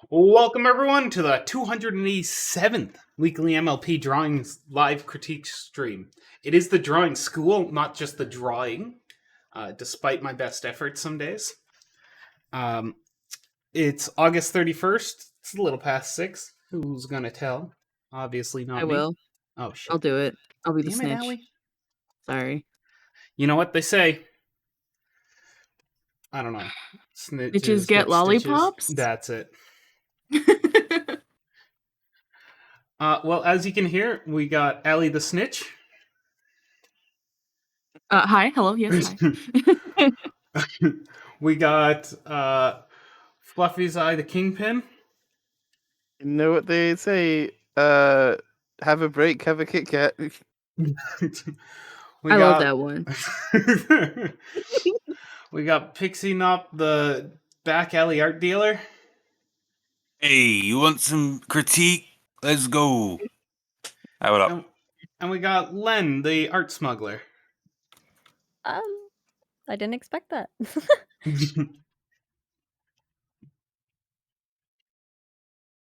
Welcome everyone to the 287th weekly MLP Drawing live critique stream. It is the drawing school, not just the drawing, despite my best efforts some days. Um, it's August 31st. It's a little past 6. Who's gonna tell? Obviously I not me. will. Oh, I'll shit. do it. I'll be the Damn it, snitch. Allie. Sorry. You know what they say. I don't know. Bitches Snitches get get stitches. lollipops? That's it. Well, as you can hear, we got Allie the Snitch. Hi. Hello. Yes, hi. We got Fluffy's Eye the Kingpin. You know what they say? Have a break, have a Kit Kat. We I love got that one. we got Pixie Nop the back alley art dealer. Hey, you want some critique? Let's go. Hi, what up? And we got Len the art smuggler. I didn't expect that.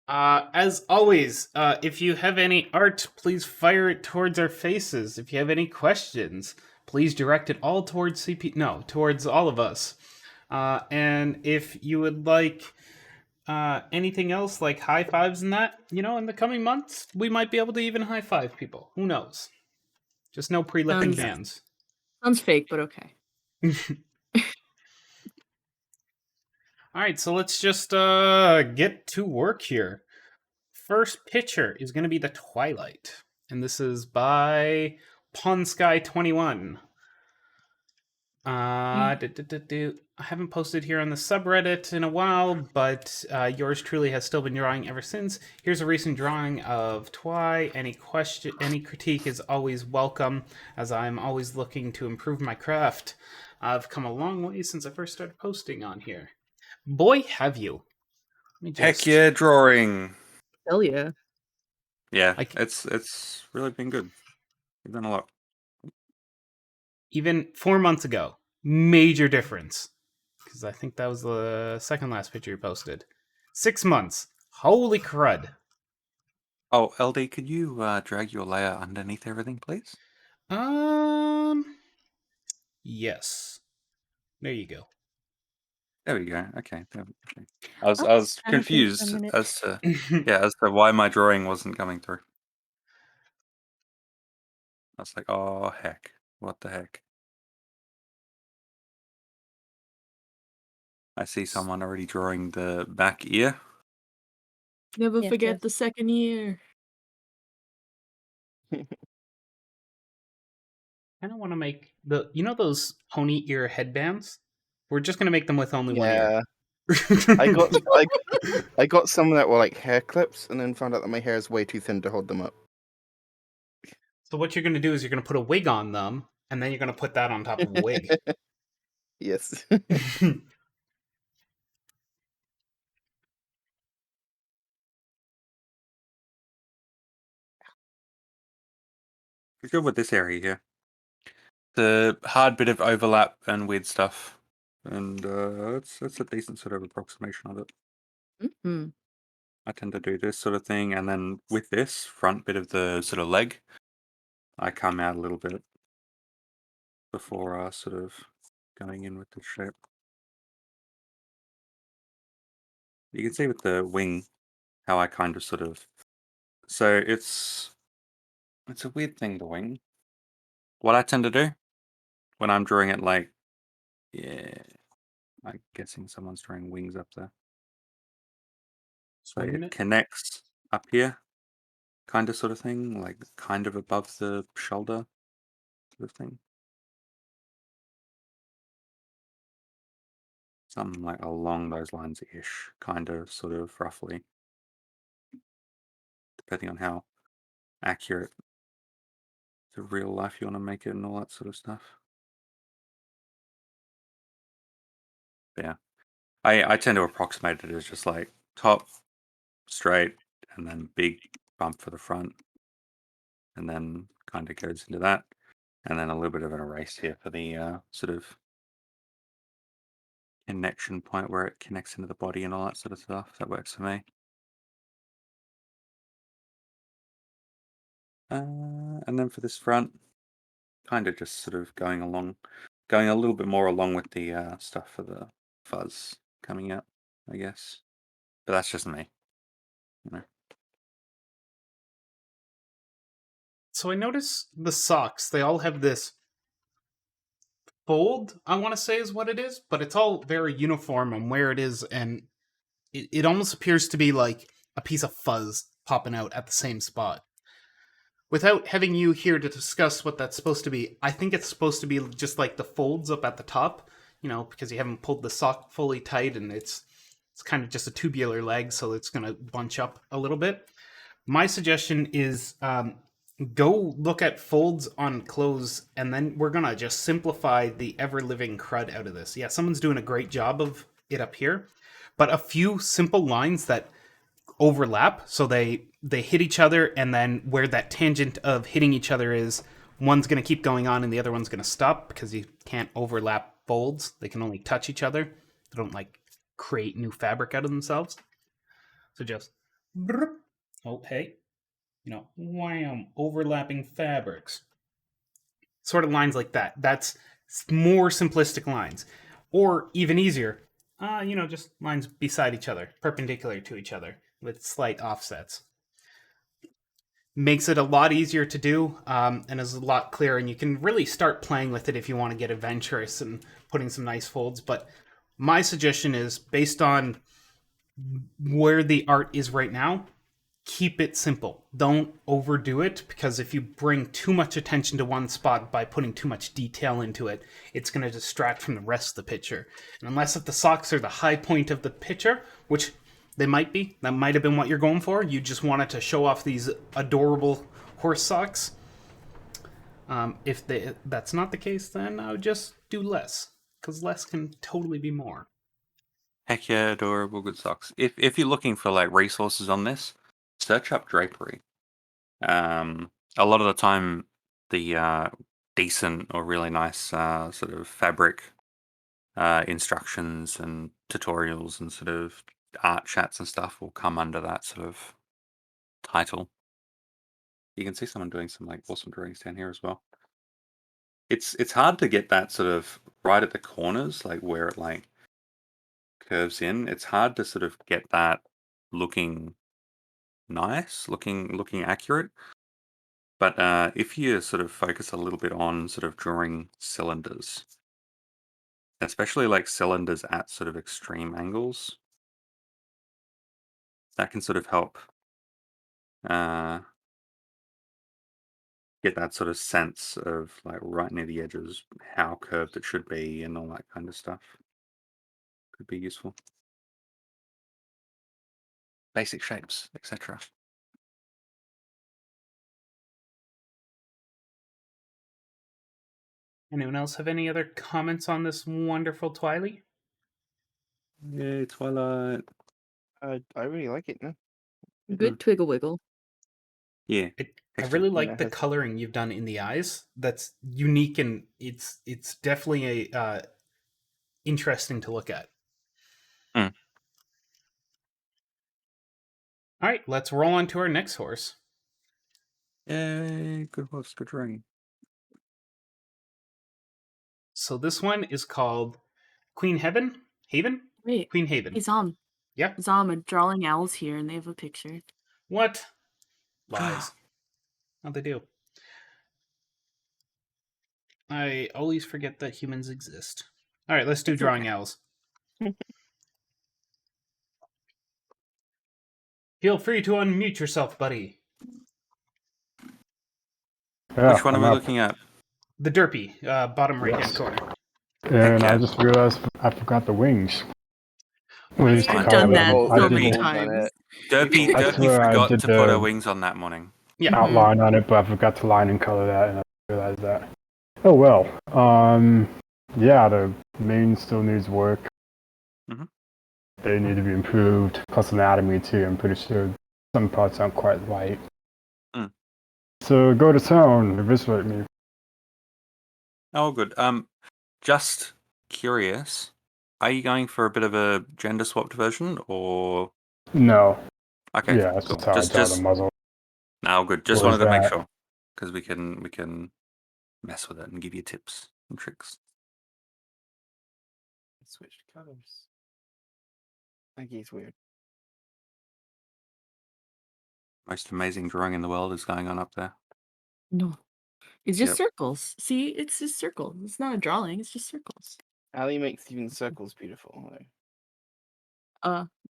As always, if you have any art, please fire it towards our faces. If you have any questions, please direct it all towards towards all of us. And if you would like anything else, like high fives and that, in the coming months, we might be able to even high five people. Who knows? Just no pre-lipping hands. Sounds fake, but okay. All right, so let's just get to work here. First picture is going to be The Twilight, and this is by PawnsKy21. I haven't posted here on the subreddit in a while, but yours truly has still been drawing ever since. Here's a recent drawing of Twy. Any critique is always welcome, as I'm always looking to improve my craft. I've come a long way since I first started posting on here. Boy, have you. Heck yeah, drawing. Hell yeah. Yeah, it's really been good. You've done a lot. Even 4 months ago, major difference. Because I think that was the second last picture you posted. 6 months. Holy crud. Oh, LD, could you drag your layer underneath everything, please? Yes. There you go. There we go. Okay. I was confused as to why my drawing wasn't coming through. I was like, oh heck, what the heck? I see someone already drawing the back ear. Never Yes, forget yes. the second year. I don't want to make those pony ear headbands? We're just going to make them with only one ear. I got some that were like hair clips, and then found out that my hair is way too thin to hold them up. So what you're going to do is you're going to put a wig on them, and then you're going to put that on top of a wig. Yes. We're good with this area here. The hard bit of overlap and weird stuff, and it's a decent sort of approximation of it. Mm-hmm. I tend to do this sort of thing, and then with this front bit of the sort of leg, I come out a little bit before sort of going in with the shape. You can see with the wing how I kind of sort of... So it's a weird thing, the wing. What I tend to do when I'm drawing it, like, yeah, I'm guessing someone's drawing wings up there. So it connects up here, kind of sort of thing, like kind of above the shoulder sort of thing. Something like along those lines-ish, kind of, sort of, roughly. Depending on how accurate to real life you want to make it and all that sort of stuff. But yeah. I tend to approximate it as just like top, straight, and then big bump for the front. And then kind of goes into that. And then a little bit of an erase here for the sort of connection point where it connects into the body and all that sort of stuff. That works for me. And then for this front, kind of just sort of going a little bit more along with the stuff for the fuzz coming out, I guess. But that's just me. You know. So I notice the socks, they all have this fold, I want to say is what it is, but it's all very uniform on where it is, and it almost appears to be like a piece of fuzz popping out at the same spot. Without having you here to discuss what that's supposed to be, I think it's supposed to be just like the folds up at the top, because you haven't pulled the sock fully tight, and it's kind of just a tubular leg, so it's going to bunch up a little bit. My suggestion is go look at folds on clothes, and then we're going to just simplify the ever-living crud out of this. Yeah, someone's doing a great job of it up here, but a few simple lines that overlap, so they hit each other, and then where that tangent of hitting each other is, one's going to keep going on and the other one's going to stop, because you can't overlap folds. They can only touch each other. They don't create new fabric out of themselves. So just hey, wham, overlapping fabrics. Sort of lines like that. That's more simplistic lines. Or even easier, just lines beside each other, perpendicular to each other, with slight offsets. Makes it a lot easier to do, and is a lot clearer, and you can really start playing with it if you want to get adventurous and putting some nice folds. But my suggestion is, based on where the art is right now, keep it simple. Don't overdo it, because if you bring too much attention to one spot by putting too much detail into it, it's going to distract from the rest of the picture. And unless if the socks are the high point of the picture, which they might be, that might have been what you're going for, you just wanted to show off these adorable horse socks. If that's not the case, then I would just do less, because less can totally be more. Heck yeah, adorable, good socks. If you're looking for resources on this, search up drapery. A lot of the time, the decent or really nice sort of fabric instructions and tutorials and sort of art chats and stuff will come under that sort of title. You can see someone doing some awesome drawings down here as well. It's hard to get that sort of right at the corners, where it curves in. It's hard to sort of get that looking nice, looking accurate. But if you sort of focus a little bit on sort of drawing cylinders, especially cylinders at sort of extreme angles, that can sort of help get that sort of sense of right near the edges, how curved it should be and all that kind of stuff. Could be useful. Basic shapes, etc. Anyone else have any other comments on this wonderful Twilight? Yay, Twilight. I really like it. No? Good twiggle wiggle. Yeah. I really like Yeah, the it has- coloring you've done in the eyes. That's unique, and it's definitely a interesting to look at. Mm. All right, let's roll on to our next horse. Yay, good horse, good drawing. So this one is called Queen Haven? Wait, Queen Haven. hey Zom. Yep. Zom, a drawing owls here, and they have a picture. What? Lies. How'd they do? I always forget that humans exist. All right, let's do It's drawing okay. owls. Feel free to unmute yourself, buddy. Yeah, Which one are I'm we up. looking at? The derpy, bottom right-hand Yes. corner. And Heck I yeah. just realized I forgot the wings. You've to done color that them. so I many did times. Derpy I swear I forgot did to put her the- wings on that morning. Yeah. Mhm. outline on it, but I forgot to line and color that, and I realized that. Oh well. Yeah, the mane still needs work. Mhm. They need to be improved. Plus anatomy too. I'm pretty sure some parts aren't quite right. Mm. So go to town, eviscerate me. Oh, good. Just curious. Are you going for a bit of a gender swapped version, or No. okay? Yeah, that's Cool. just how I draw the muzzle. Now good. Just What wanted is to make that? sure because we can mess with it and give you tips and tricks. Switched colors. Maggie's weird. Most amazing drawing in the world is going on up there. No. It's just Yep. circles. See, it's just circles. It's not a drawing, it's just circles. Ali makes even circles beautiful.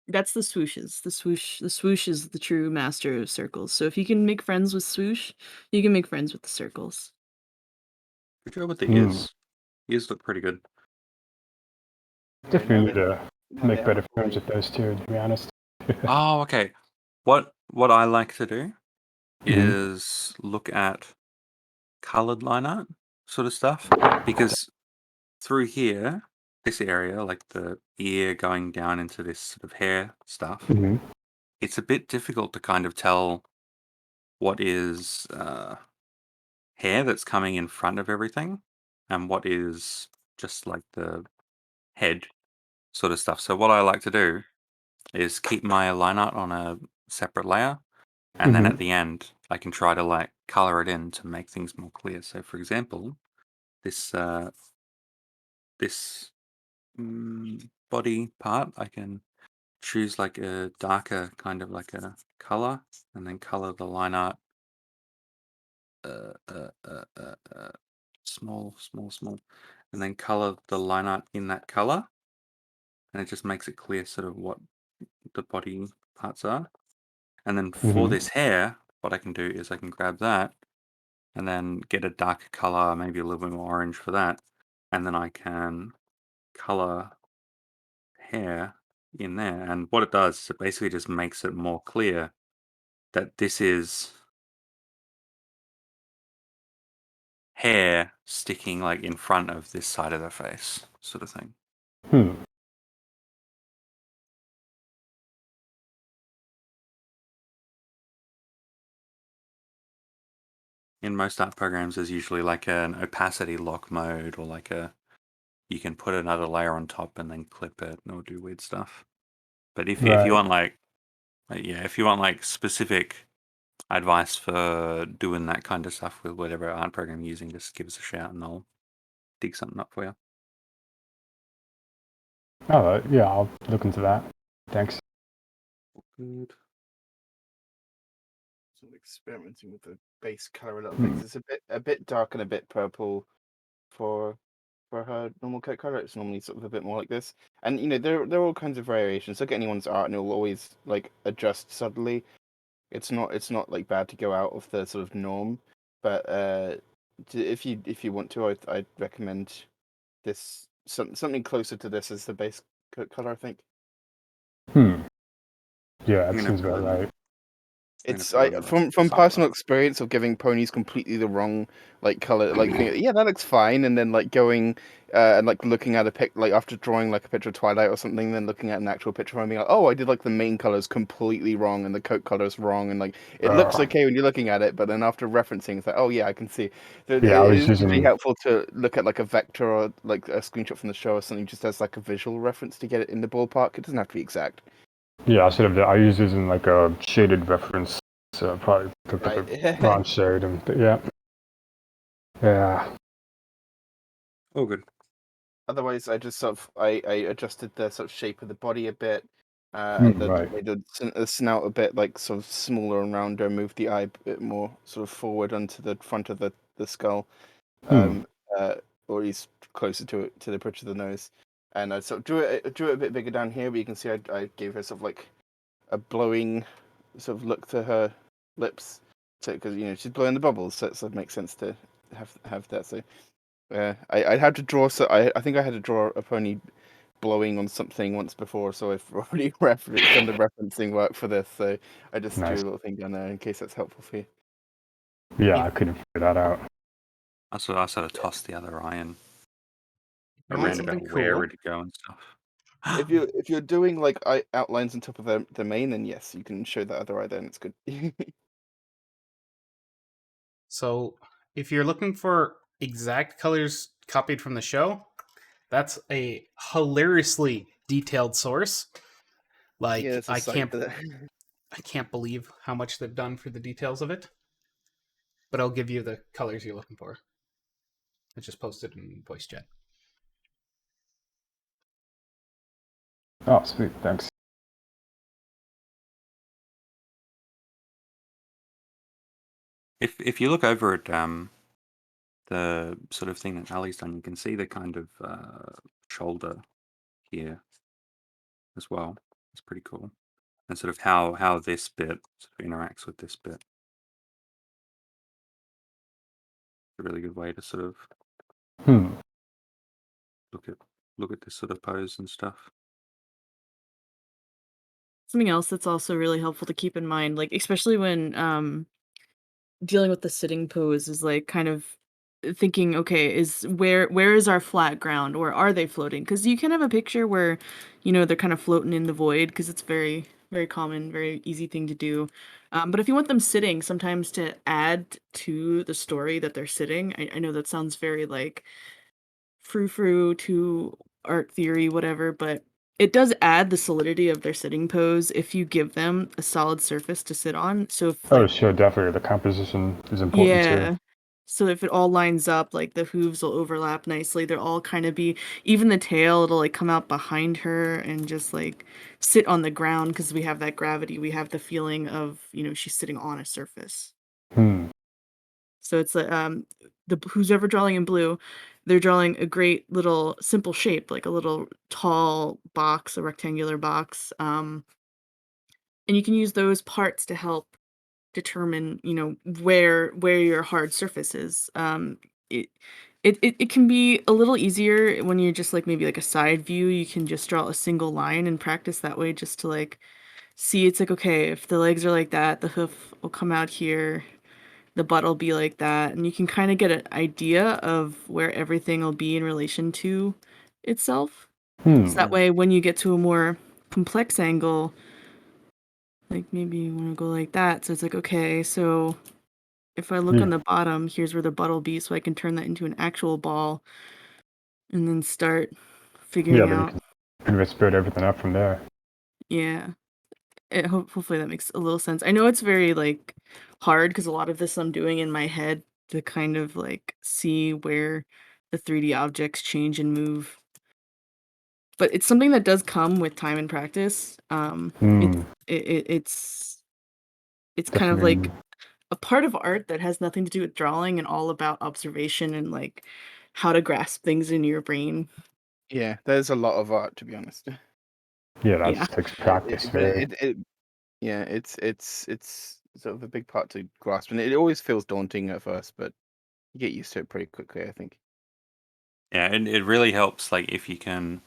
That's the swooshes. The swoosh is the true master of circles. So if you can make friends with swoosh, you can make friends with the circles. Good job with the Hmm. ears. Ears look pretty good. Definitely need to now make they better have a films boy. with those two, to be honest. Oh, okay. What I like to do Mhm. is look at colored line art sort of stuff because through here, this area, like the ear going down into this sort of hair stuff, Mhm. it's a bit difficult to kind of tell what is hair that's coming in front of everything and what is just like the head sort of stuff. So what I like to do is keep my line art on a separate layer, and then Mhm. at the end I can try to like color it in to make things more clear. So for example, this this body part, I can choose like a darker kind of like a color, and then color the line art small, and then color the line art in that color, and it just makes it clear sort of what the body parts are. And then for Mhm. this hair, what I can do is I can grab that and then get a darker color, maybe a little bit more orange for that, and then I can color hair in there. And what it does is it basically just makes it more clear that this is hair sticking like in front of this side of their face, sort of thing. Hmm. In most art programs, there's usually like an opacity lock mode, or like you can put another layer on top and then clip it or do weird stuff. But if you Right. want if you want like specific advice for doing that kind of stuff with whatever art program you're using, just give us a shout and I'll dig something up for you. Oh, yeah, I'll look into that. Thanks. Good. Sort of experimenting with the base color a little Hmm. bit. 'Cause it's a bit dark and a bit purple for her normal coat color. It's normally sort of a bit more like this. And there are all kinds of variations. Look at anyone's art and it'll always like adjust subtly. It's not like bad to go out of the sort of norm. But if you want to, I'd recommend this something closer to this as the base coat color, I think. Hmm. Yeah, I'm that gonna seems put about it. right. It's put it on the from rest of personal the experience of giving ponies completely the wrong like color, like thinking, yeah, that looks fine, and then like going and like looking at a pic, like after drawing like a picture of Twilight or something, then looking at an actual picture and being like, oh, I did like the main colors completely wrong and the coat colors wrong, and like it looks okay when you're looking at it, but then after referencing, it's like, oh yeah, I can see. So Yeah, I was it's really using. helpful to look at like a vector or like a screenshot from the show or something, just as like a visual reference to get it in the ballpark. It doesn't have to be exact. Yeah, I was using like a shaded reference, so I probably picked up a Right. wrong shade, but yeah. Yeah. Oh, good. Otherwise, I just sort of I adjusted the sort of shape of the body a bit, and then Right. made the snout a bit like sort of smaller and rounder, moved the eye a bit more sort of forward onto the front of the skull, Hmm. or at least closer to the bridge of the nose. And I sort of drew it a bit bigger down here, but you can see I gave her sort of like a blowing sort of look to her lips, so because she's blowing the bubbles, so it makes sense to have that. So. I had to draw. So I think I had to draw a pony blowing on something once before. So I've already done the referencing work for this. So I just drew Nice. a little thing down there in case that's helpful for you. Yeah, I couldn't figure that out. I sort of tossed the other eye and I You want ran something about where cool? it would go and stuff. If you're doing like outlines on top of the main, then yes, you can show that other eye. Then it's good. So, if you're looking for exact colors copied from the show, That's a hilariously detailed source. Like, Yeah, it's a I site can't for that. I can't believe how much they've done for the details of it. But I'll give you the colors you're looking for. I just posted in voice chat. Oh, sweet. Thanks. If you look over at the sort of thing that Ali's done, you can see the kind of shoulder here as well. It's pretty cool. And sort of how this bit sort of interacts with this bit. A really good way to sort of look at this sort of pose and stuff. Something else that's also really helpful to keep in mind, like especially when dealing with the sitting pose, is like kind of thinking, okay, is where is our flat ground, or are they floating? Because you can have a picture where, they're kind of floating in the void, because it's very very common, very easy thing to do. But if you want them sitting, sometimes to add to the story that they're sitting, I know that sounds very like frou-frou to art theory, whatever, but it does add the solidity of their sitting pose if you give them a solid surface to sit on. So if Oh, sure, definitely. The composition is important too. yeah. So if it all lines up, like the hooves will overlap nicely. They'll all kind of be, even the tail, it'll like come out behind her and just like sit on the ground, because we have that gravity. We have the feeling of, she's sitting on a surface. So it's who's ever drawing in blue, they're drawing a great little simple shape, like a little tall box, a rectangular box. And you can use those parts to help determine, where your hard surface is. It, it can be a little easier when you're just like maybe like a side view. You can just draw a single line and practice that way, just to like see. It's like, okay, if the legs are like that, the hoof will come out here, the butt will be like that, and you can kind of get an idea of where everything will be in relation to itself. So that way, when you get to a more complex angle, like maybe you want to go like that. So it's like, okay, so if I look on the bottom, here's where the butt will be, so I can turn that into an actual ball and then start figuring Then you out. can pretty much build everything up from there. Yeah. Hopefully that makes a little sense. I know it's very like hard, because a lot of this I'm doing in my head to kind of like see where the 3D objects change and move. But it's something that does come with time and practice. It's kind of like Definitely. a part of art that has nothing to do with drawing and all about observation and like how to grasp things in your brain. Yeah, there's a lot of art, to be honest. Yeah, that Yeah. takes practice. Yeah, it's sort of a big part to grasp, and it always feels daunting at first, but you get used to it pretty quickly, I think. Yeah, and it really helps, like, if you can,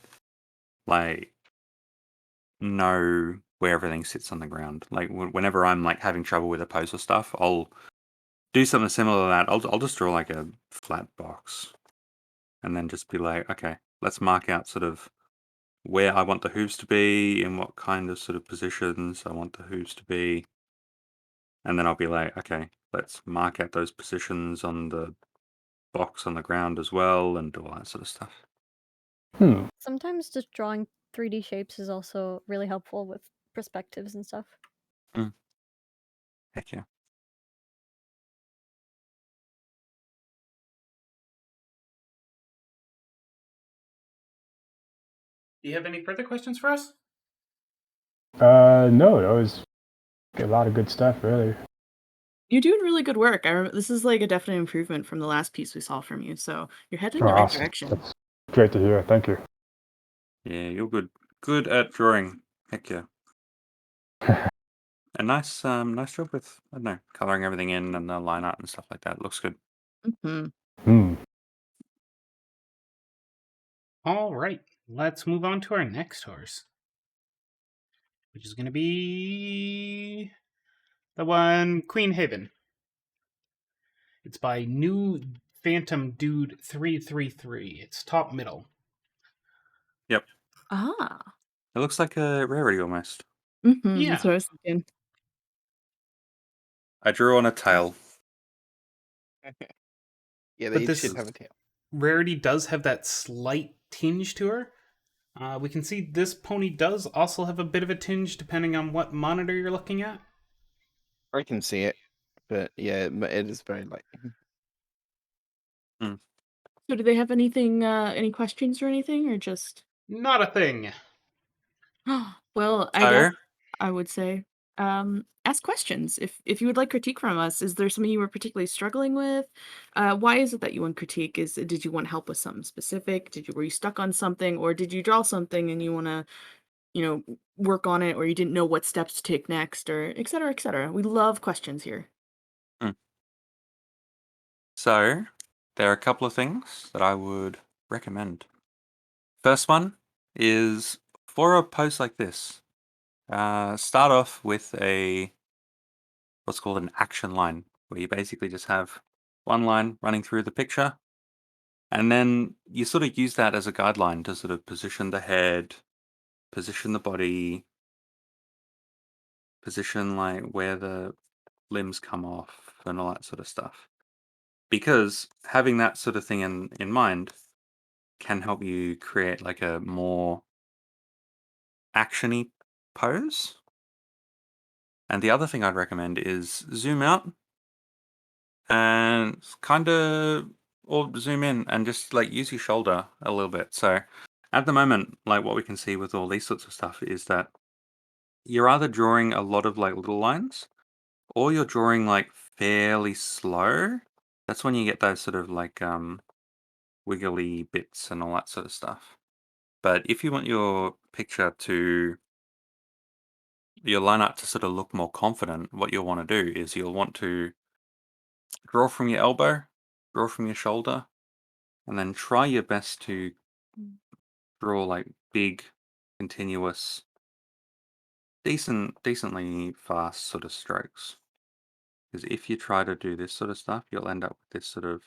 like, know where everything sits on the ground. Like, whenever I'm, like, having trouble with a pose or stuff, I'll do something similar to that. I'll just draw, like, a flat box. And then just be like, okay, let's mark out sort of where I want the hooves to be, in what kind of sort of positions I want the hooves to be. And then I'll be like, okay, let's mark out those positions on the box on the ground as well, and do all that sort of stuff. Sometimes just drawing 3D shapes is also really helpful with perspectives and stuff. Heck yeah. Do you have any further questions for us? No, that was a lot of good stuff, really. You're doing really good work. This is like a definite improvement from the last piece we saw from you. So you're heading in the right Awesome. direction. That's great to hear. Thank you. Yeah, you're good at drawing. Heck yeah. And nice job with, I don't know, coloring everything in and the line art and stuff like that. It looks good. All right, let's move on to our next horse, which is going to be the one Queen Haven. It's by New Phantom Dude 333. It's top middle. Yep. Ah. It looks like a rarity almost. Yeah. That's what I was thinking. I drew on a tail. Yeah, But they this should have a tail. rarity does have that slight tinge to her. We can see this pony does also have a bit of a tinge depending on what monitor you're looking at. I can see it, but yeah, it is very light. So do they have anything, any questions or anything, or just? Not a thing. Well, I guess So, I would say, ask questions. If you would like critique from us, is there something you were particularly struggling with? Why is it that you want critique? Did you want help with something specific? Were you stuck on something, or did you draw something and you want to, work on it, or you didn't know what steps to take next, or et cetera, et cetera. We love questions here. so there are a couple of things that I would recommend. First one is for a post like this, start off with what's called an action line, where you basically just have one line running through the picture, and then you sort of use that as a guideline to sort of position the head, position the body, position like where the limbs come off and all that sort of stuff. Because having that sort of thing in mind can help you create like a more actiony pose. And the other thing I'd recommend is zoom out and kind of, or zoom in and just like use your shoulder a little bit. So at the moment, like what we can see with all these sorts of stuff is that you're either drawing a lot of like little lines or you're drawing like fairly slow. That's when you get those sort of like wiggly bits and all that sort of stuff. But if you want your picture to, your line art to sort of look more confident, what you'll want to do is you'll want to draw from your elbow, draw from your shoulder, and then try your best to draw like big, continuous, decently fast sort of strokes. Because if you try to do this sort of stuff, you'll end up with this sort of,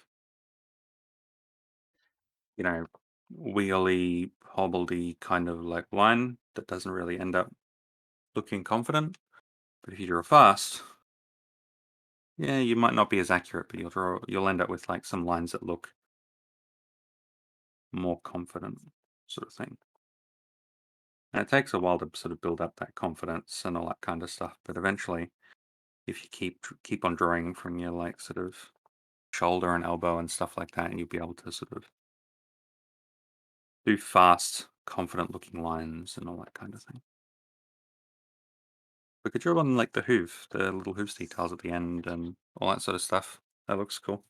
wheelie, hobbledy kind of like line that doesn't really end up looking confident. But if you draw fast, yeah, you might not be as accurate, but you'll end up with like some lines that look more confident, sort of thing. And it takes a while to sort of build up that confidence and all that kind of stuff. But eventually, if you keep on drawing from your like sort of shoulder and elbow and stuff like that, you'll be able to sort of do fast, confident looking lines and all that kind of thing. We could draw on like the little hoof details at the end and all that sort of stuff. That looks cool.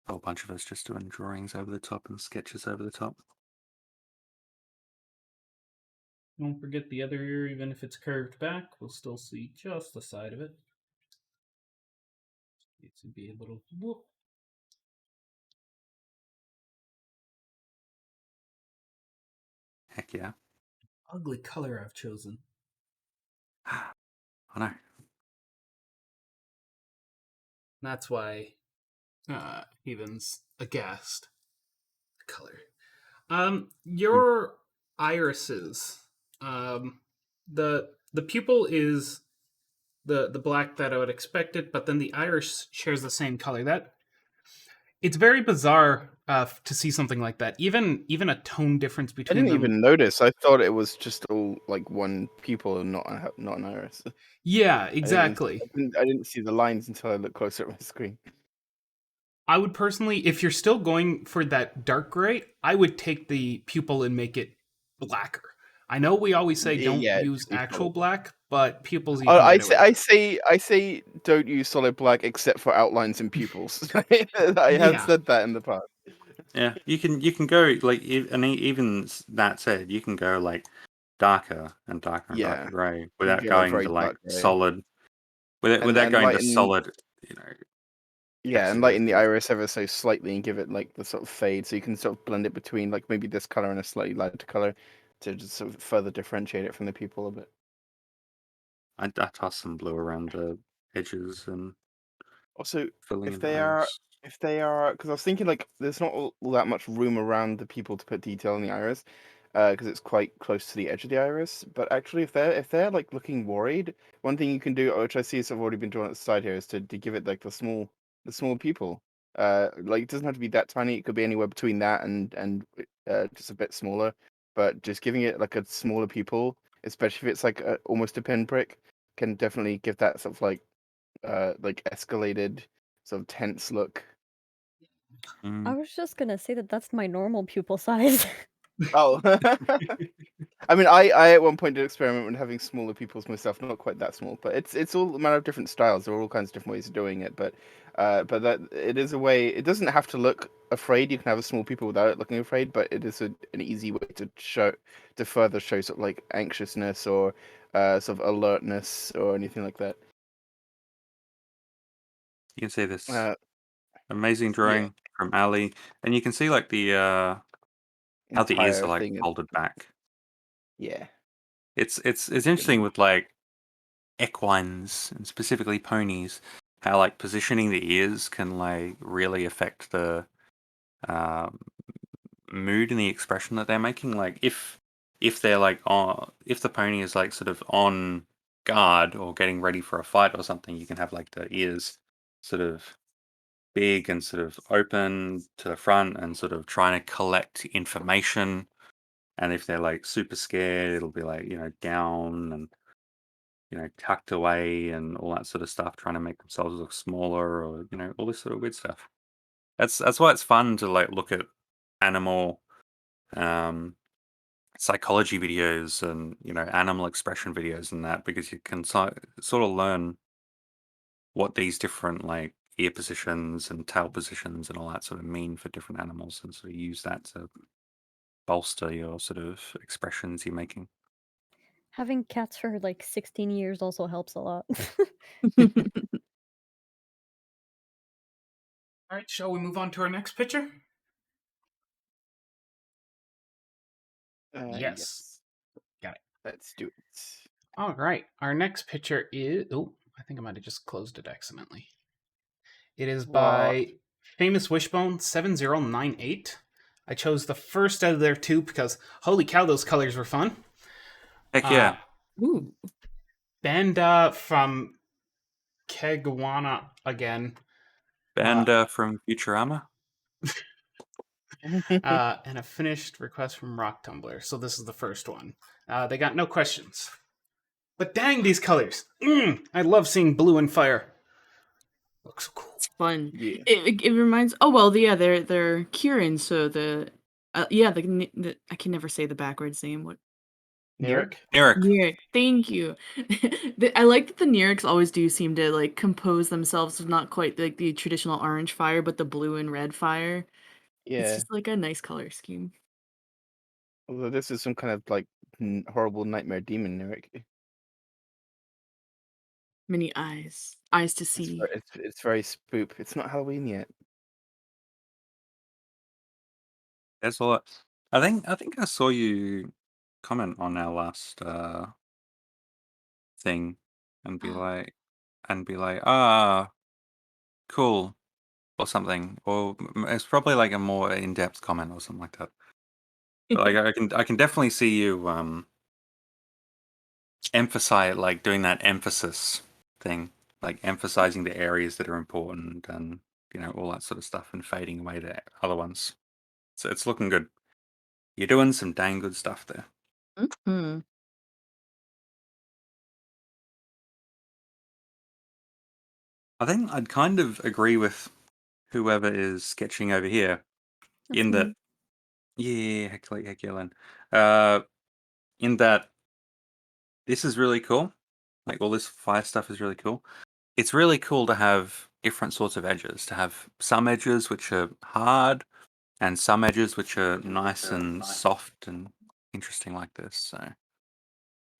A whole bunch of us just doing drawings over the top and sketches over the top. Don't forget the other ear, even if it's curved back, we'll still see just the side of it. It should be a little whoop. Heck yeah. Ugly color I've chosen. I know. That's why Heathen's aghast. Color. Your irises. The pupil is the black that I would expect it, but then the iris shares the same color. It's very bizarre to see something like that. Even a tone difference I between didn't them. even notice. I thought it was just all like one pupil and not an iris. Yeah, exactly. I didn't see the lines until I looked closer at my screen. I would personally, if you're still going for that dark gray, I would take the pupil and make it blacker. I know we always say don't Yeah, use to be actual solid. black, but pupils you can I get away. say don't use solid black except for outlines and pupils. I have Yeah. said that in the past. Yeah, you can go like, and even that said, you can go like darker and darker and Yeah, darker gray you without go, like, going very to like dark gray. solid, without And going to lighten, solid, yeah, and texture lighten the versus- iris ever so slightly and give it like the sort of fade, so you can sort of blend it between like maybe this color and a slightly lighter color to just sort of further differentiate it from the pupil a bit. I toss some blue around the edges and Also, filling if in the they are, iris. because I was thinking like there's not all that much room around the pupil to put detail in the iris. because it's quite close to the edge of the iris. But actually, if they're like looking worried, one thing you can do, which I see has already been drawn at the side here, is to give it like the small pupil. Like it doesn't have to be that tiny. It could be anywhere between that and just a bit smaller. But just giving it like a smaller pupil, especially if it's like almost a pinprick, can definitely give that sort of like escalated sort of tense look. I was just gonna say that that's my normal pupil size. Oh, I mean, I at one point did experiment with having smaller pupils myself, not quite that small, but it's all a matter of different styles. There are all kinds of different ways of doing it, but that it is a way. It doesn't have to look afraid. You can have a small pupil without it looking afraid, but it is an easy way to further show sort of like anxiousness or sort of alertness or anything like that. You can see this Uh, amazing yeah, drawing from Ali, and you can see like the how the ears entire are like thing. folded back. Yeah, It's interesting with like equines and specifically ponies, how like positioning the ears can like really affect the um, mood and the expression that they're making. Like if they're like on, if the pony is like sort of on guard or getting ready for a fight or something, you can have like the ears sort of big and sort of open to the front and sort of trying to collect information. And if they're like super scared, it'll be like, down and, tucked away and all that sort of stuff, trying to make themselves look smaller or, all this sort of weird stuff. That's why it's fun to like look at animal um psychology videos and, animal expression videos and that, because you can sort of learn what these different like ear positions and tail positions and all that sort of mean for different animals, and sort of use that to bolster your sort of expressions you're making. Having cats for like 16 years also helps a lot. All right, shall we move on to our next picture? Yes. yes. Got it. Let's do it. All right. Our next picture is. Oh, I think I might have just closed it accidentally. It is by Famous Wishbone 7098. I chose the first out of their two because holy cow, those colors were fun. Heck yeah. Ooh. Banda from Kegwana again. Banda from Futurama. And a finished request from Rock Tumbler. So this is the first one. They got no questions. But dang, these colors. I love seeing blue and fire. Looks so cool. It's fun. Yeah. It reminds. Oh well, yeah, they're Kieran. So the I can never say the backwards name. What? Neric? Eric. Nyric. Thank you. I like that the Nyrics always do seem to like compose themselves with not quite like the traditional orange fire, but the blue and red fire. It's Yeah. just like a nice color scheme. Although this is some kind of like horrible nightmare demon, Neric. Many eyes to It's see. it's very spook. It's not Halloween yet. There's a lot. I think I saw you comment on our last thing and be like cool or something, or it's probably like a more in-depth comment or something like that. But like I can definitely see you emphasize, like doing that emphasis thing, like emphasizing the areas that are important and all that sort of stuff, and fading away the other ones. So it's looking good. You're doing some dang good stuff there. Mhm. I think I'd kind of agree with whoever is sketching over here That's in that, me. yeah, heck yeah, Len. Uh, in that this is really cool. Like all this fire stuff is really cool. It's really cool to have different sorts of edges, to have some edges which are hard and some edges which are nice and soft and interesting like this. So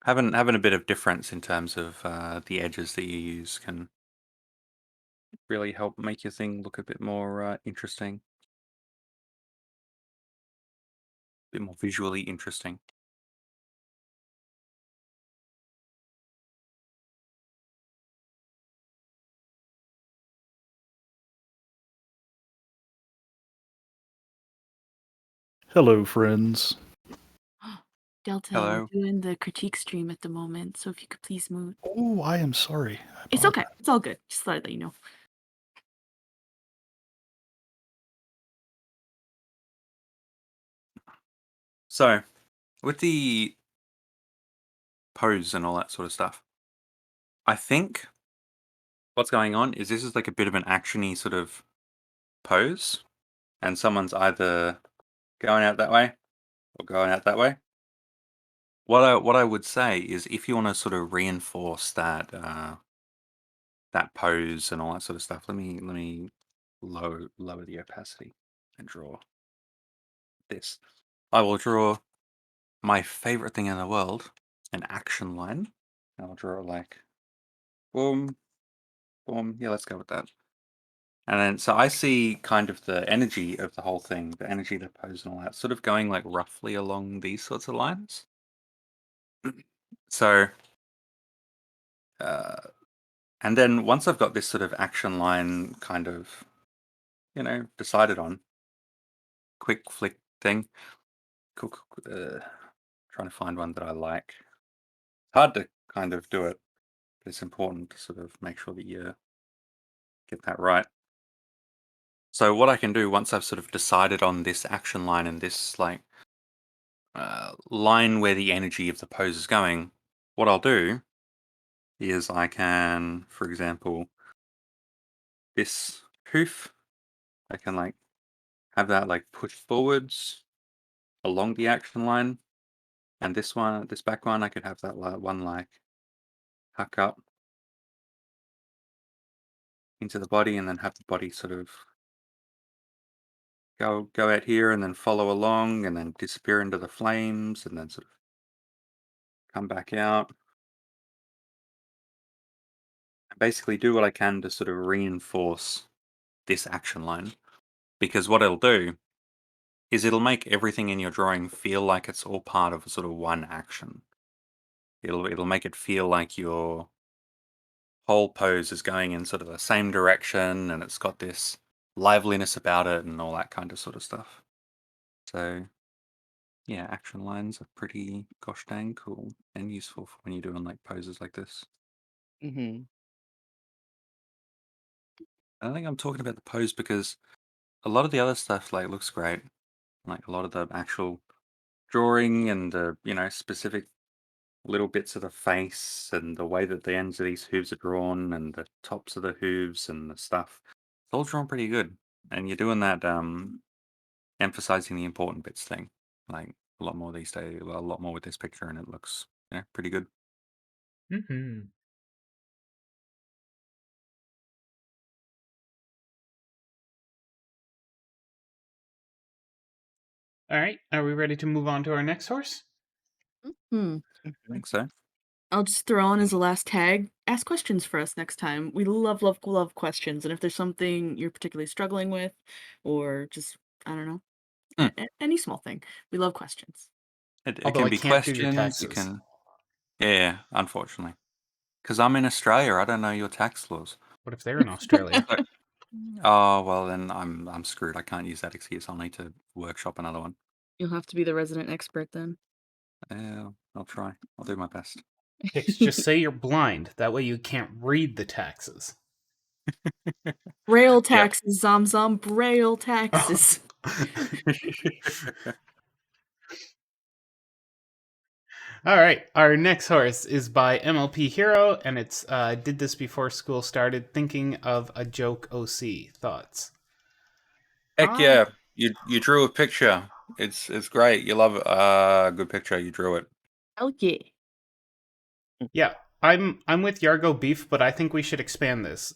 having a bit of difference in terms of the edges that you use can really help make your thing look a bit more interesting, a bit more visually interesting. Hello, friends. Delta, Hello. we're doing the critique stream at the moment, so if you could please move. Oh, I am sorry. I It's okay. apologize. It's all good. Just thought I'd let you know. So, with the pose and all that sort of stuff, I think what's going on is this is like a bit of an actiony sort of pose, and someone's either going out that way or going out that way. What I would say is if you want to sort of reinforce that that pose and all that sort of stuff, let me lower the opacity and draw this. I will draw my favorite thing in the world, an action line. I'll draw it like boom, boom. Yeah, let's go with that. And then, so I see kind of the energy of the whole thing, the energy of the pose and all that, sort of going like roughly along these sorts of lines. So, and then once I've got this sort of action line kind of, decided on, quick flick thing, trying to find one that I like. Hard to kind of do it, but it's important to sort of make sure that you get that right. So what I can do once I've sort of decided on this action line and this like line where the energy of the pose is going, what I'll do is I can, for example, this hoof, I can like have that like push forwards along the action line, and this back one, I could have that one like huck up into the body, and then have the body sort of go out here and then follow along and then disappear into the flames and then sort of come back out. And basically do what I can to sort of reinforce this action line. Because what it'll do is it'll make everything in your drawing feel like it's all part of sort of one action. It'll make it feel like your whole pose is going in sort of the same direction and it's got this liveliness about it and all that kind of sort of stuff. So yeah, action lines are pretty gosh dang cool and useful for when you're doing like poses like this. Mm-hmm. I think I'm talking about the pose because a lot of the other stuff like looks great. Like a lot of the actual drawing and the, specific little bits of the face and the way that the ends of these hooves are drawn and the tops of the hooves and the stuff. It's all drawn pretty good. And you're doing that emphasizing the important bits thing. Like a lot more these days, well, a lot more with this picture and it looks pretty good. Mm-hmm. All right. Are we ready to move on to our next horse? Hmm. I think so. I'll just throw on as a last tag. Ask questions for us next time. We love, love, love questions. And if there's something you're particularly struggling with, or just I don't know, any small thing, we love questions. It Although can I be can't do your questions. You taxes. can, yeah, unfortunately, because I'm in Australia. I don't know your tax laws. What if they're in Australia? So- oh well, then I'm screwed. I can't use that excuse. I'll need to workshop another one. You'll have to be the resident expert then. Yeah, I'll try. I'll do my best. Hicks, just say you're blind. That way you can't read the taxes. Braille taxes, Zom, Braille taxes. All right, our next horse is by MLP Hero, and it's did this before school started. Thinking of a joke. OC thoughts. Heck yeah! You drew a picture. It's great. You love it. Good picture. You drew it. Hell yeah. Yeah, I'm with Yargo Beef, but I think we should expand this.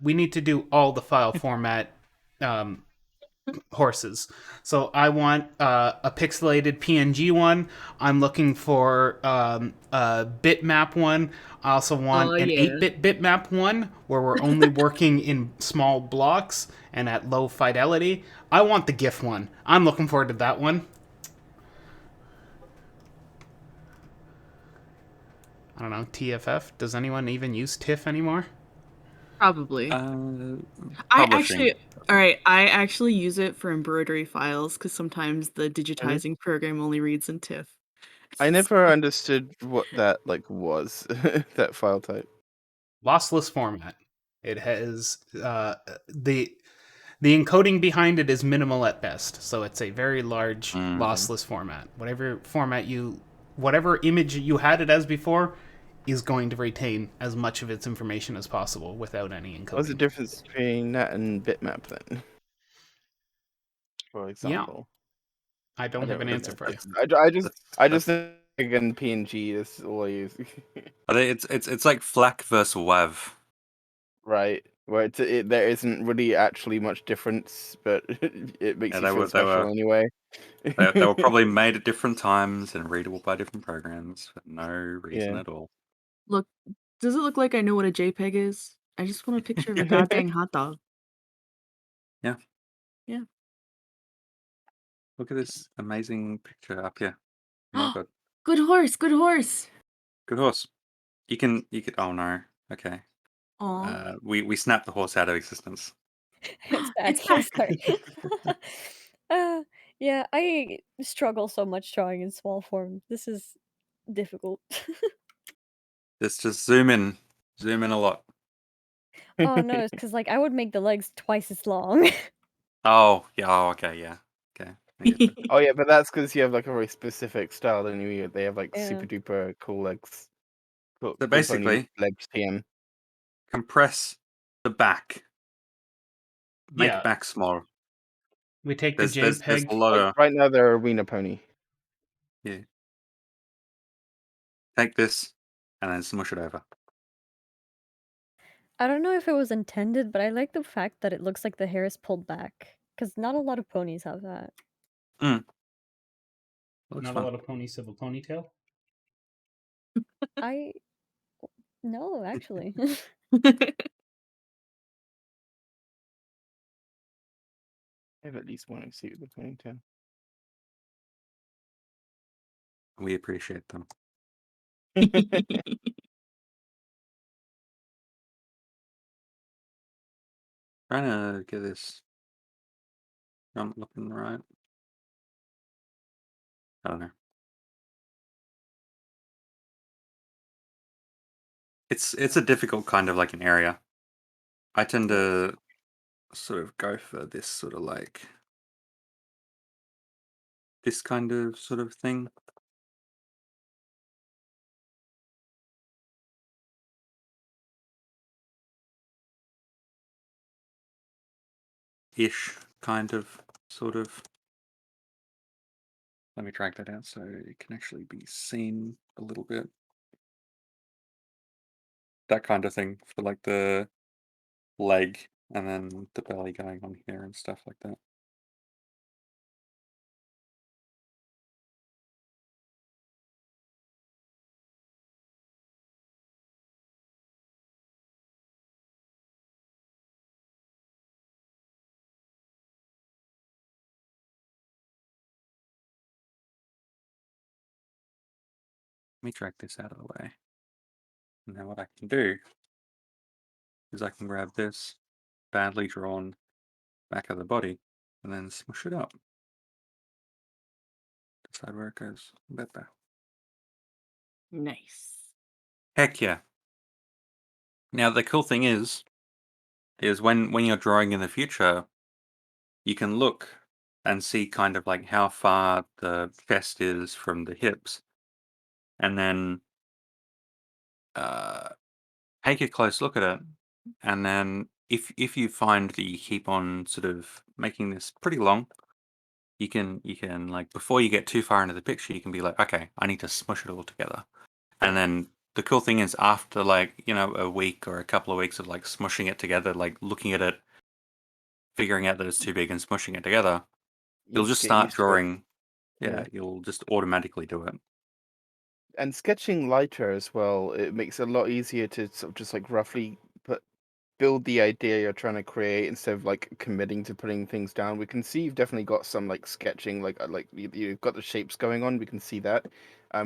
We need to do all the file format horses. So I want a pixelated PNG one. I'm looking for a bitmap one. I also want an 8-bit bitmap one where we're only working in small blocks and at low fidelity. I want the GIF one. I'm looking forward to that one. I don't know, TFF? Does anyone even use TIFF anymore? Probably. Publishing. I actually use it for embroidery files because sometimes the digitizing program only reads in TIFF. I never understood what that like was. That file type. Lossless format. It has the encoding behind it is minimal at best, so it's a very large lossless format. Whatever image you had it as before, is going to retain as much of its information as possible without any encoding. What's the difference between that and bitmap then? For example, I don't have an answer for you. I just think in PNG is all I use. It's like FLAC versus WAV. Right, where there isn't really actually much difference, but it makes you feel special anyway. They were probably made at different times and readable by different programs for no reason at all. Look, does it look like I know what a JPEG is? I just want a picture of a goddamn hot dog. Yeah. Yeah. Look at this amazing picture up here. Oh my god. Good horse, good horse. Good horse. You can oh no. Okay. Aw. We snapped the horse out of existence. It's bad. It's Yeah, bad. sorry. Yeah, I struggle so much drawing in small form. This is difficult. Let's just zoom in a lot. Oh no, it's because like I would make the legs twice as long. Oh yeah. Oh, okay. Yeah. Okay. I get you. Oh yeah, but that's because you have like a very specific style, and they have like Yeah. super duper cool legs. Cool, So cool pony basically, legs TM. compress the back. Make Yeah. it back small. We take There's the a JPEG. lot of Right now they're arena pony. yeah. Take this and then smush it over. I don't know if it was intended, but I like the fact that it looks like the hair is pulled back. Because not a lot of ponies have that. Looks Not fun. a lot of ponies have a ponytail. No, actually. I have at least one suit with a ponytail. We appreciate them. Trying to get this. I'm looking right. I don't know. It's a difficult kind of like an area. I tend to sort of go for this sort of like this kind of sort of thing. Ish, kind of, sort of. Let me drag that out so it can actually be seen a little bit. That kind of thing for like the leg and then the belly going on here and stuff like that. Let me drag this out of the way. And now what I can do is I can grab this badly drawn back of the body and then smush it up. Decide where it goes. Better. Nice. Heck yeah. Now the cool thing is when you're drawing in the future, you can look and see kind of like how far the chest is from the hips, and then take a close look at it, and then if you find that you keep on sort of making this pretty long, you can like before you get too far into the picture, you can be like, okay, I need to smush it all together, and then the cool thing is after like a week or a couple of weeks of like smushing it together, like looking at it, figuring out that it's too big and smushing it together, you'll just get start used to it. drawing. Yeah, Yeah. you'll just automatically do it. And sketching lighter as well, it makes it a lot easier to sort of just like roughly build the idea you're trying to create instead of like committing to putting things down. We can see you've definitely got some like sketching, like you've got the shapes going on. We can see that,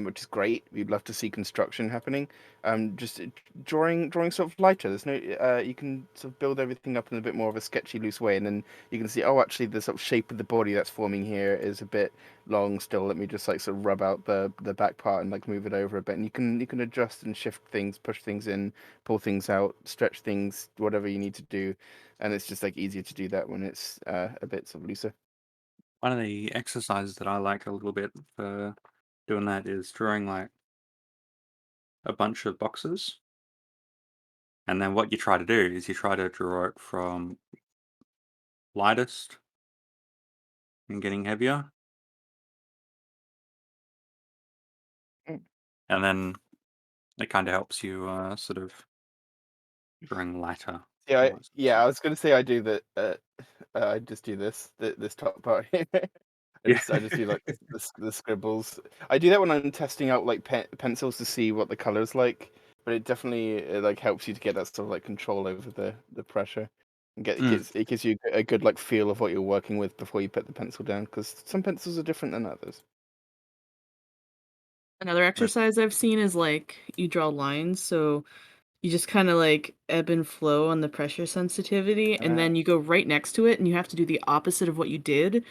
which is great. We'd love to see construction happening. Just drawing sort of lighter. There's no you can sort of build everything up in a bit more of a sketchy, loose way, and then you can see, oh, actually the sort of shape of the body that's forming here is a bit long still. Let me just like sort of rub out the back part and like move it over a bit, and you can adjust and shift things, push things in, pull things out, stretch things, whatever you need to do, and it's just like easier to do that when it's a bit sort of looser. One of the exercises that I like a little bit for doing that is drawing like a bunch of boxes. And then what you try to do is you try to draw it from lightest and getting heavier. Mm. And then it kind of helps you sort of drawing lighter. Yeah, all that sort of yeah. stuff. I was gonna say I do that. I just do this top part. Yeah. I just do like the scribbles. I do that when I'm testing out like pencils to see what the color's like. But it definitely like helps you to get that sort of like control over the pressure, and it gives you a good like feel of what you're working with before you put the pencil down. Because some pencils are different than others. Another exercise I've seen is like you draw lines, so you just kind of like ebb and flow on the pressure sensitivity, and then you go right next to it and you have to do the opposite of what you did.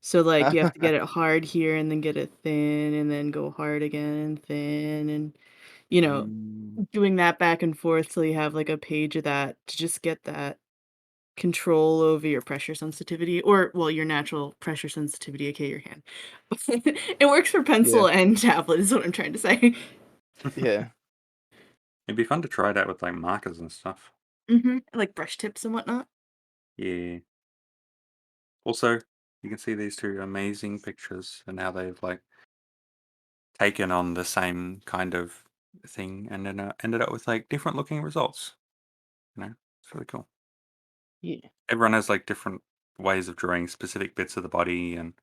So like you have to get it hard here and then get it thin and then go hard again and thin and you know, doing that back and forth till you have like a page of that to just get that control over your pressure sensitivity or well your natural pressure sensitivity aka your hand. It works for Yeah, pencil and tablet is what I'm trying to say. yeah. It'd be fun to try that with like markers and stuff. Like brush tips and whatnot. Yeah. Also, you can see these two amazing pictures and how they've like taken on the same kind of thing and then ended up with like different looking results. It's really cool. Yeah. Everyone has like different ways of drawing specific bits of the body, and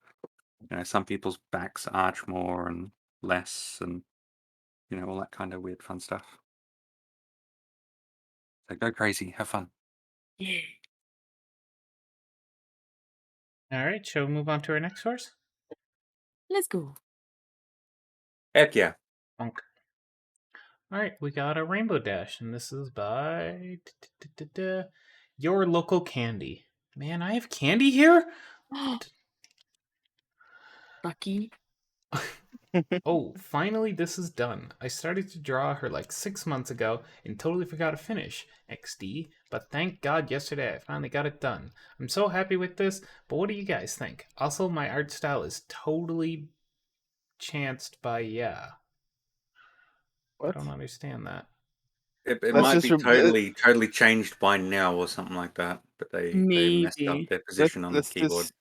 some people's backs arch more and less, and all that kind of weird fun stuff. So go crazy, have fun. Yeah. All right, shall we move on to our next source? Let's go. Heck yeah. Bonk. All right, we got a Rainbow Dash, and this is by Your Local Candy. Man, I have candy here? Lucky. Oh, finally this is done. I started to draw her like 6 months ago and totally forgot to finish XD, but thank God yesterday I finally got it done. I'm so happy with this, but what do you guys think? Also, my art style is totally chanced by I What? don't understand that. It Let's might just be totally changed by now or something like that, but they messed up Maybe. their position on the let's keyboard. just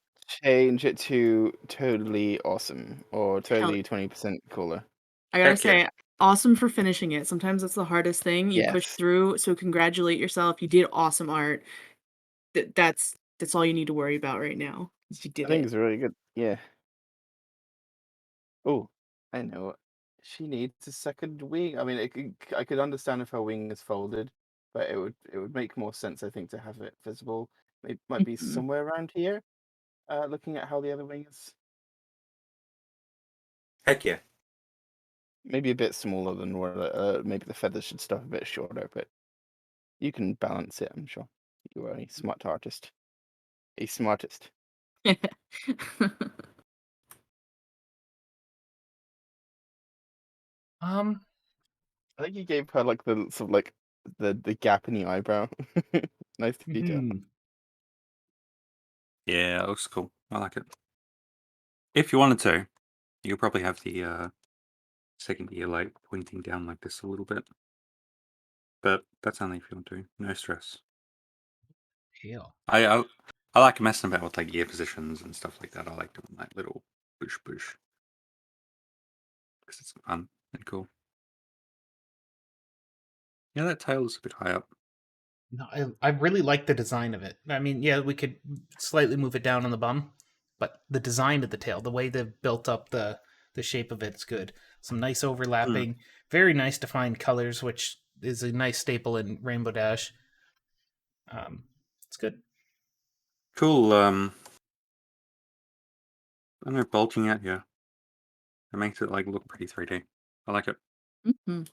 change it to totally awesome or Hell, totally 20% cooler. I gotta Heck yeah. say, awesome for finishing it. Sometimes that's the hardest thing. You push Yes. through, so congratulate yourself. You did awesome art. That's all you need to worry about right now. Is you I did think it. it's really good. Yeah. Oh, I know. She needs a second wing. I mean, I could understand if her wing is folded, but it would make more sense, I think, to have it visible. It might be Mhm. somewhere around here. Looking at how the other wing is, Heck yeah. maybe a bit smaller than where maybe the feathers should stop a bit shorter, but you can balance it. I'm sure you are a smart artist, a smartest. Um, I think you gave her like the sort of like the gap in the eyebrow. Nice detail. Yeah, it looks cool. I like it. If you wanted to, you'll probably have the second ear like pointing down like this a little bit. But that's only if you want to. No stress. hell. I like messing about with like ear positions and stuff like that. I like doing like little push because it's fun and cool. Yeah, that tail is a bit high up. No, I really like the design of it. I mean, yeah, we could slightly move it down on the bum, but the design of the tail, the way they've built up the shape of it's good. Some nice overlapping, very nice defined colors, which is a nice staple in Rainbow Dash. It's good. Cool. I don't know, bulging out here. It makes it like look pretty 3D. I like it. Mhm.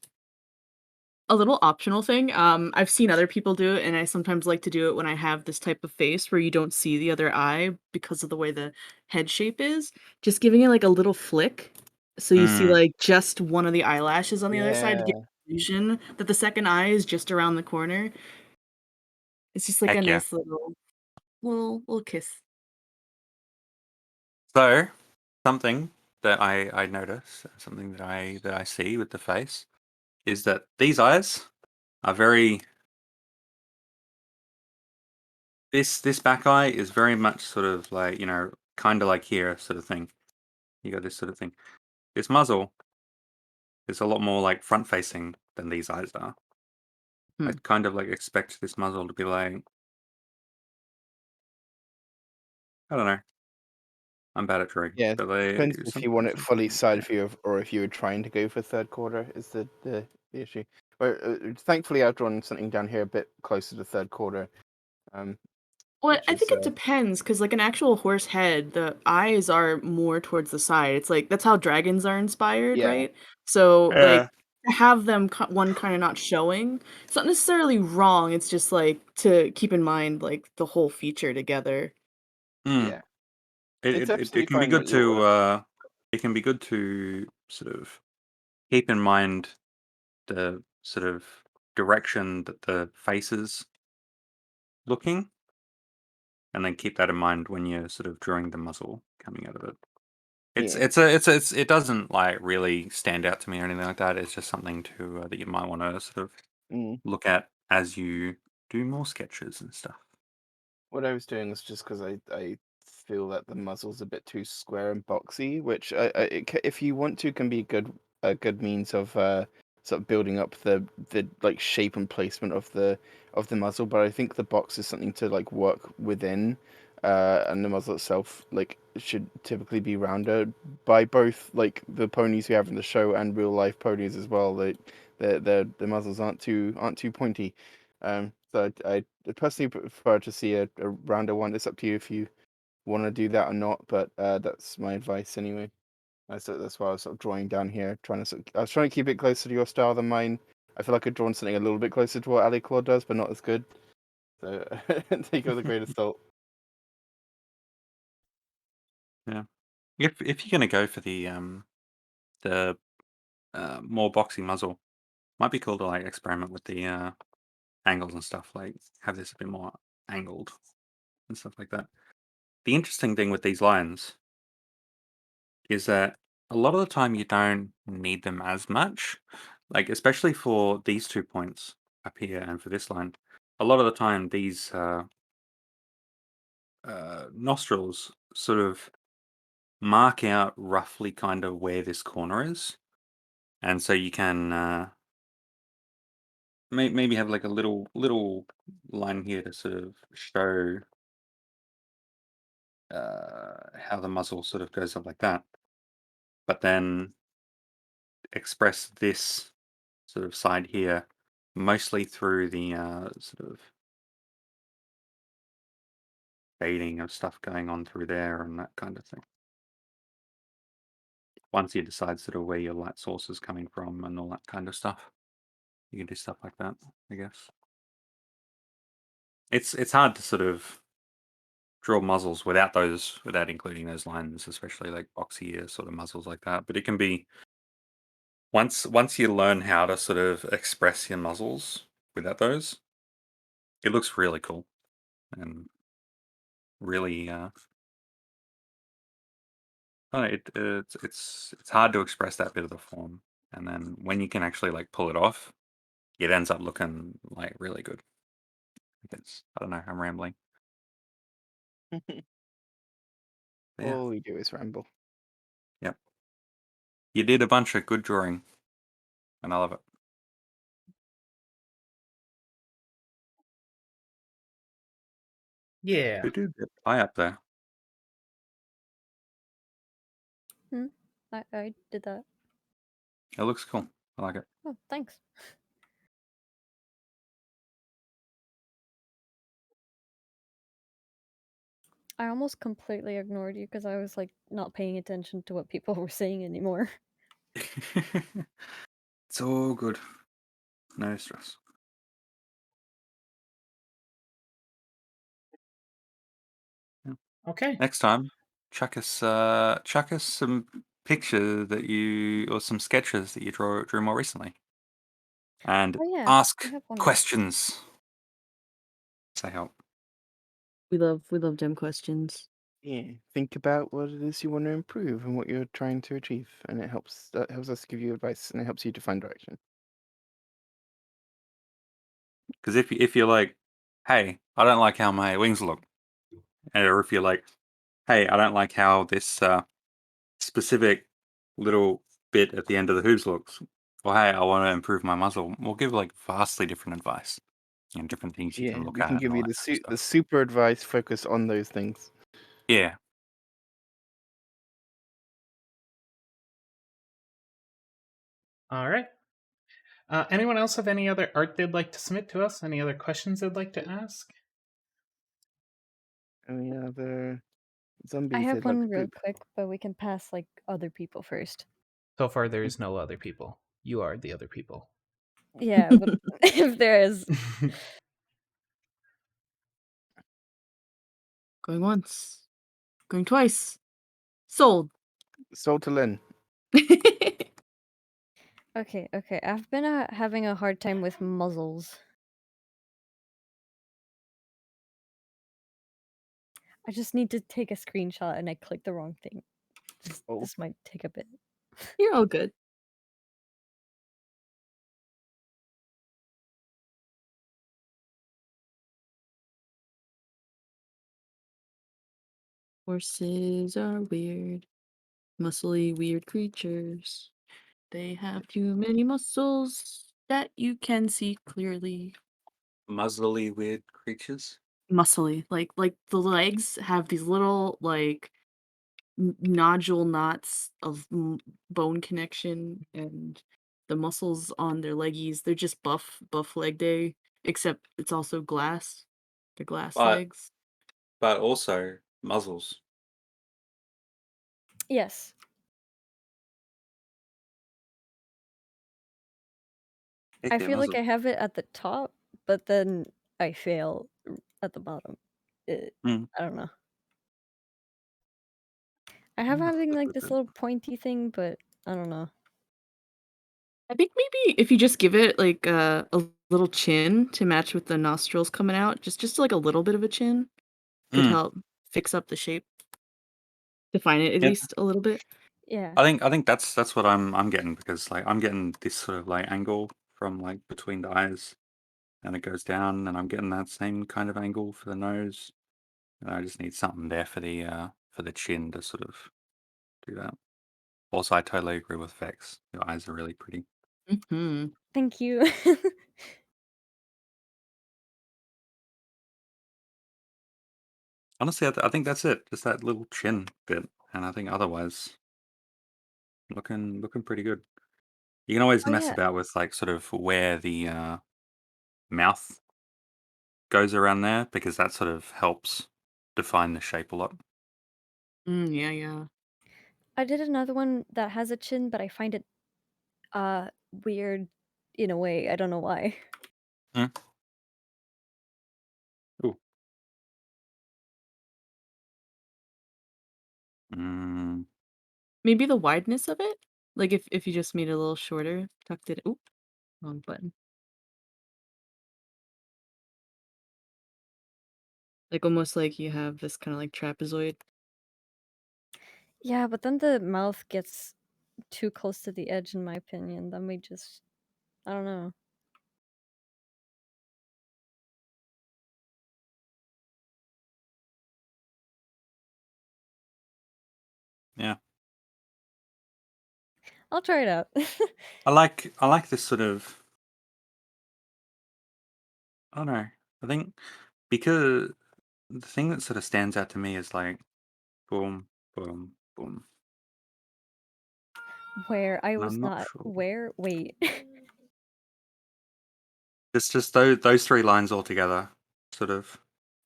A little optional thing, I've seen other people do it, and I sometimes like to do it when I have this type of face where you don't see the other eye because of the way the head shape is. Just giving it, like, a little flick, so you see, Mm, like, just one of the eyelashes on the other side to Yeah. get the illusion that the second eye is just around the corner. It's just like a heck yeah. nice little kiss. So something that I notice, something that I see with the face, is that these eyes are very. This back eye is very much sort of like, kind of like here sort of thing. You got this sort of thing. This muzzle is a lot more like front facing than these eyes are. Hmm. I'd kind of like expect this muzzle to be like, I don't know. I'm bad at drawing, Yeah, but they depends if you want it fully side yeah. view or if you were trying to go for third quarter is the issue. But thankfully, I've drawn something down here a bit closer to third quarter, um, Well, which I is think it depends, because like, an actual horse head, the eyes are more towards the side. It's like that's how dragons are inspired, yeah, right? So, like, Yeah. to have them one kinda not showing, it's not necessarily wrong, it's just, like, to keep in mind, like, the whole feature together. Mm. yeah. It, It's it it it absolutely can be fine good that you're. to sort of keep in mind the sort of direction that the face is looking, and then keep that in mind when you're sort of drawing the muzzle coming out of it. Yeah. It doesn't like really stand out to me or anything like that. It's just something to that you might want to sort of Mm. look at as you do more sketches and stuff. What I was doing was just because I feel that the muzzle's a bit too square and boxy, which if you want to, can be a good means of sort of building up the like shape and placement of the muzzle. But I think the box is something to like work within, and the muzzle itself like should typically be rounder by both like the ponies we have in the show and real life ponies as well. The muzzles aren't too pointy. So I personally prefer to see a rounder one. It's up to you if you want to do that or not, but that's my advice anyway. That's why I was sort of drawing down here, I was trying to keep it closer to your style than mine. I feel like I've drawn something a little bit closer to what Ali Claude does, but not as good. So take it with a grain of salt. Yeah. If you're gonna go for the more boxy muzzle, might be cool to like experiment with the angles and stuff. Like have this a bit more angled and stuff like that. The interesting thing with these lines is that a lot of the time you don't need them as much. Like especially for these 2 points up here and for this line, a lot of the time these nostrils sort of mark out roughly kind of where this corner is, and so you can maybe have like a little line here to sort of show how the muzzle sort of goes up like that, but then express this sort of side here mostly through the sort of fading of stuff going on through there and that kind of thing. Once you decide sort of where your light source is coming from and all that kind of stuff, you can do stuff like that, I guess. It's hard to sort of draw muzzles without including those lines, especially like boxier sort of muzzles like that. But it can be once you learn how to sort of express your muzzles without those, it looks really cool and really I don't know, it's hard to express that bit of the form, and then when you can actually like pull it off, it ends up looking like really good. I don't know, I'm rambling. But yeah, All we do is ramble. yep. You did a bunch of good drawing, and I love it. Yeah. Who did it? High up there. I did that. It looks cool. I like it. Oh, thanks. I almost completely ignored you because I was like not paying attention to what people were saying anymore. It's all good. No stress. Okay. Next time, chuck us some pictures that you or some sketches that you drew more recently, and Oh yeah, ask I have one. questions. Say help. We love dumb questions. Yeah, think about what it is you want to improve and what you're trying to achieve, and that helps us give you advice, and it helps you to find direction. Because if you're like, hey, I don't like how my wings look, or if you're like, hey, I don't like how this specific little bit at the end of the hooves looks, or hey, I want to improve my muzzle, we'll give like vastly different advice and different things you Yeah, can look we at can and give all you that the kind of the stuff. super advice focused on those things. Yeah. All right. Anyone else have any other art they'd like to submit to us? Any other questions they'd like to ask? Any other I zombies have they'd like one to real poop? quick, but we can pass like other people first. So far, there is no other people. You are the other people. Yeah, but if there is, Going once, going twice. Sold. Sold to Lynn. okay. I've been having a hard time with muzzles. I just need to take a screenshot and I clicked the wrong thing. Oh. This might take a bit. You're all good. Horses are weird, muscly, weird creatures. They have too many muscles that you can see clearly. Muzzly weird creatures. Muscly, like the legs have these little like nodule knots of bone connection, and the muscles on their leggies, they're just buff leg day, except it's also glass. The glass But legs. also muzzles. Yes. I feel like I have it at the top, but then I fail at the bottom. I don't know. I have having like this little pointy thing, but I don't know. I think maybe if you just give it like a little chin to match with the nostrils coming out, just like a little bit of a chin could help fix up the shape. Define it at Yeah. least a little bit. Yeah. I think that's what I'm getting, because like I'm getting this sort of like angle from like between the eyes, and it goes down, and I'm getting that same kind of angle for the nose, and I just need something there for the chin to sort of do that. Also, I totally agree with Vex. Your eyes are really pretty. Mm-hmm. Thank you. Honestly, I think that's it. Just that little chin bit, and I think otherwise looking pretty good. You can always Oh mess yeah. about with like sort of where the mouth goes around there, because that sort of helps define the shape a lot. Yeah. I did another one that has a chin, but I find it weird in a way. I don't know why. Ooh. Mm. Maybe the wideness of it? Like if you just made it a little shorter, tucked it. Oop, wrong button. Like almost like you have this kind of like trapezoid. Yeah, but then the mouth gets too close to the edge, in my opinion. Then we just, I don't know. Yeah. I'll try it out. I like this sort of, I don't know. I think because the thing that sort of stands out to me is like boom, boom, boom. Where I And was I'm not not sure. where. Wait. It's just those three lines all together, sort of.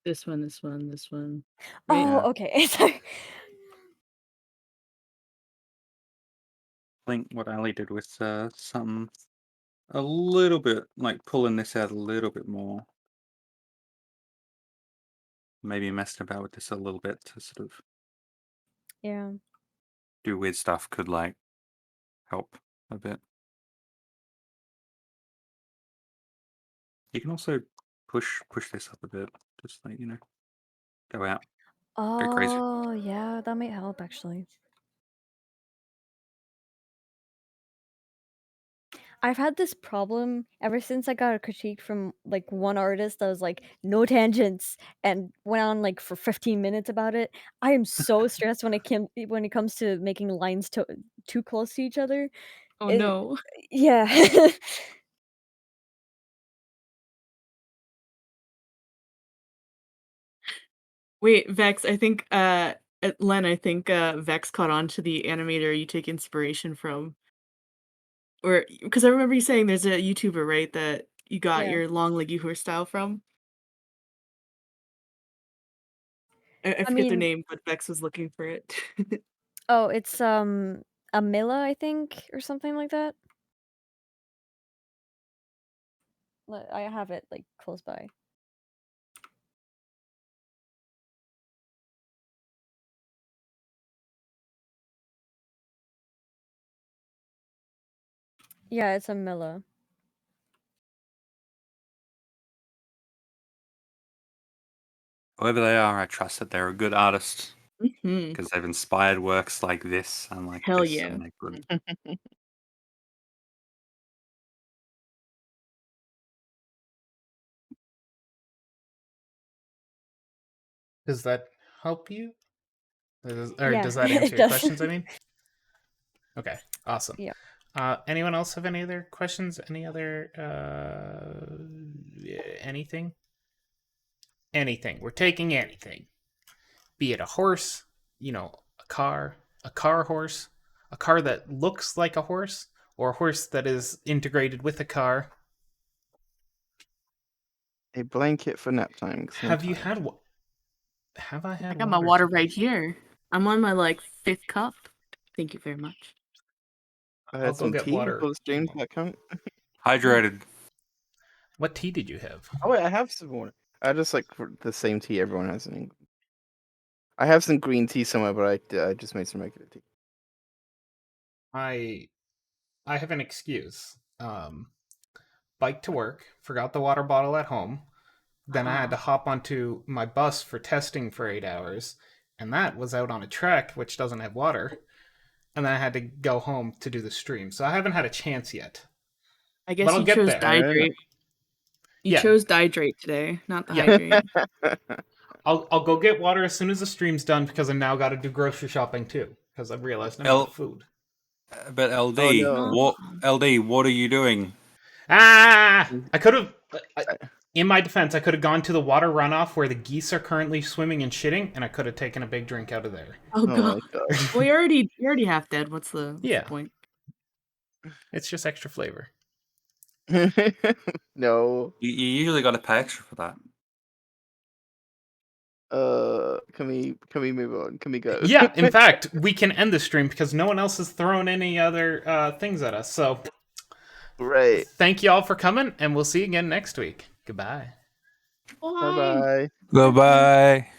This one, this one, this one. Oh, Yeah. okay. Sorry. I think what Ali did was something a little bit, like pulling this out a little bit more. Maybe messing about with this a little bit to sort of Yeah. do weird stuff could like help a bit. You can also push this up a bit, just like, you know, go out, go crazy. Oh, yeah, that might help actually. I've had this problem ever since I got a critique from like one artist that was like, no tangents, and went on like for 15 minutes about it. I am so stressed when it comes to making lines too close to each other. Oh It, no. yeah. Wait, Vex, I think Len, I think Vex caught on to the animator you take inspiration from. Or because I remember you saying there's a YouTuber, right, that you got Yeah. your long leggy horse style from? I I forget their mean, name, but Vex was looking for it. oh, it's Amila, I think, or something like that. I have it like close by. Yeah, it's Amila. Whoever they are, I trust that they're a good artist Mhm. because they've inspired works like this and like Hell this, yeah. and they're good. Does that help you? Or Yeah, does that it answer your does. questions, I mean? Okay, awesome. Yeah. Anyone else have any other questions? Any other anything? Anything. We're taking anything. Be it a horse, you know, a car horse, a car that looks like a horse, or a horse that is integrated with a car. A blanket for nap time. 'Cause I'm Have you tired. had what? Have I I had got my water right here. I'm on my like 5th cup. Thank you very much. I I'll had go some get tea water. before the stream. Does that count? Hydrated. What tea did you have? Oh wait, I have some water. I just like the same tea everyone has in England. I have some green tea somewhere, but I just made some regular tea. I have an excuse. Bike to work, forgot the water bottle at home. Then I had to hop onto my bus for testing for 8 hours, and that was out on a trek which doesn't have water. And then I had to go home to do the stream, so I haven't had a chance yet. I But guess I'll you get chose there. dihydrate. You Yeah. chose dihydrate today, not the Yeah. hydrate. I'll go get water as soon as the stream's done because I now got to do grocery shopping too because I've realized I'm out of food. But LD, Oh, no. what are you doing? I could have. In my defense, I could have gone to the water runoff where the geese are currently swimming and shitting, and I could have taken a big drink out of there. Oh Oh god. my god. Well, you're already half dead. What's the Yeah. point? It's just extra flavor. No. You usually got to pay extra for that. Can we move on? Can we go? Yeah, in fact, we can end the stream because no one else has thrown any other things at us. So, Right. thank you all for coming, and we'll see you again next week. Goodbye. Bye bye. Bye bye.